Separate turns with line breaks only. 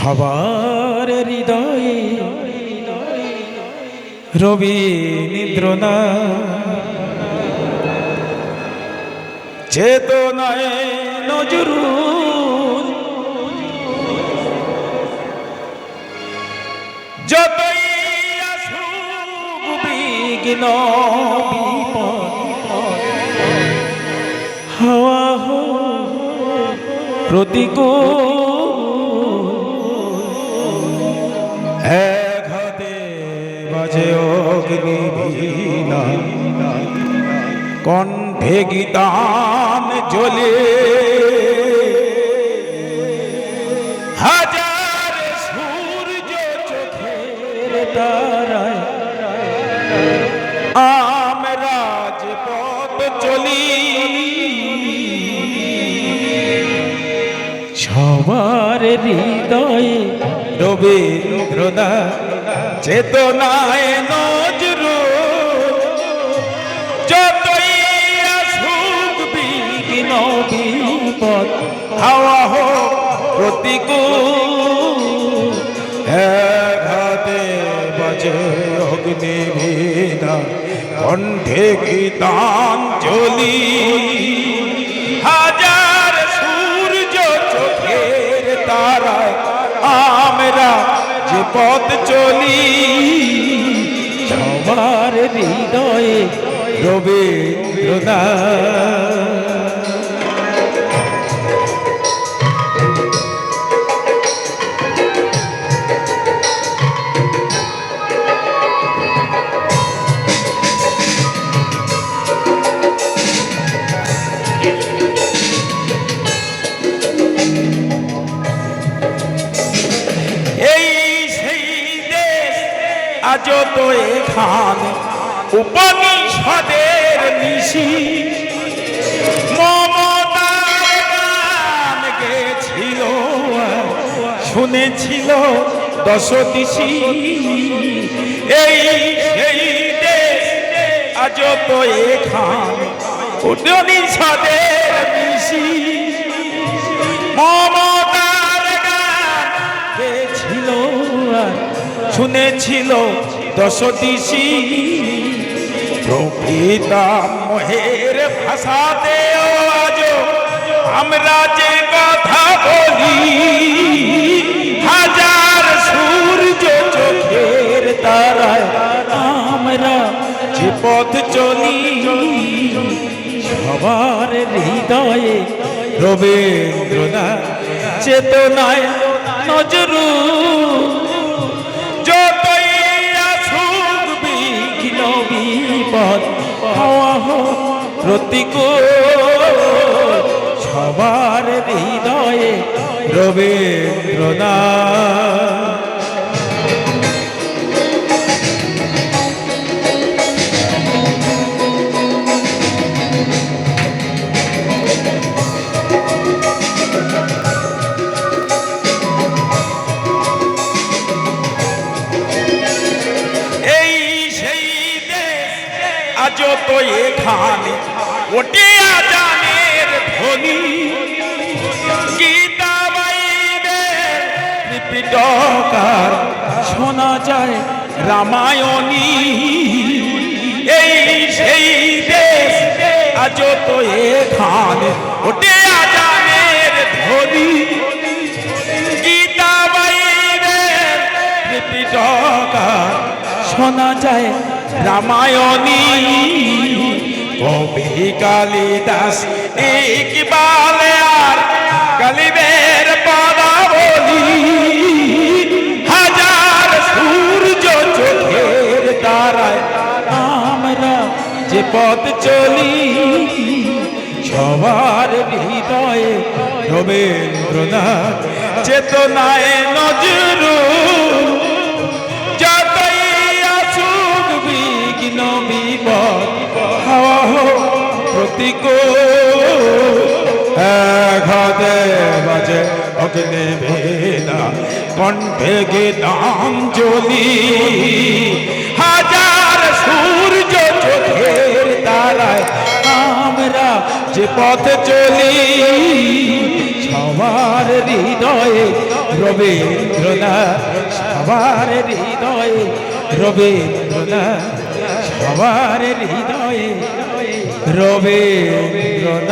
সবার হৃদয়ে রবি নিদ্রনা চেতনায় নজরুল যতই আসুক বিঘ্ন বিপদ হাওয়া হোক প্রতিকূল এক হাতে বাজে অগ্নিবীণা কণ্ঠে গীতান জ্বলে হাজার সূর্য চোখের তারায় আমরা যে পথ চলি সবার হৃদয়ে রবীন্দ্রদা চেতনায় নজরুল যতই আসুক বিঘ্ন বিপদ হাওয়া হোক প্রতিকূল এক হাতে বাজে অগ্নিবীণা কণ্ঠে গীতাঞ্জলি হাজার সূর্য চোখের তারায় আমরা যে পথ চলি সবার হৃদয়ে রবীন্দ্রদা আজ তো এখানে উপনিষদের নিশি মমতার গান গেছিল শুনেছিল দশদিশি এই সেই দেশ আজ তো এখানে উপনিষদের নিশি মমতার গান গেছিল শুনেছিল দশদিশি প্রকৃতা মোহের ভাষাতে আজ আমরা যে কথা বলি হাজার সূর্য চোখের তারায় আমরা যে পথ চলি সবার হৃদয়ে রবীন্দ্রনাথ চেতনায় নজরুল যতই আসুক বিঘ্ন বিপদ হাওয়া হোক প্রতিকূল সবার হৃদয়ে রবীন্দ্রনাথ আজ তো এখানে ওটে আজানের ধ্বনি গীতা বাইবেল ত্রিপিটকার শোনা যায় রামায়ণী এই সেই দেশ আজ তো এখানে ওটে আজানের ধ্বনি গীতা বাইবেল ত্রিপিটকার শোনা যায় রামায়ণী কবি কালিদাস ইকবাল আর গালিবের পদাবলী হাজার সূর্য চোখের তারায় আমরা যে পথ চলি সবার হৃদয়ে রবীন্দ্রনাথ চেতনায় নজরুল বিপদ হাওয়া হোক প্রতিকূল এক হাতে বাজে অগ্নিবীণা কণ্ঠে গীতাঞ্জলি হাজার সূর্য চোখের তারায় আমরা যে পথে চলি সবার সবার হৃদয়ে রবীন্দ্রনাথ, সবার হৃদয়ে রবীন্দ্রনাথ, সবার হৃদয়ে রবীন্দ্রনাথ।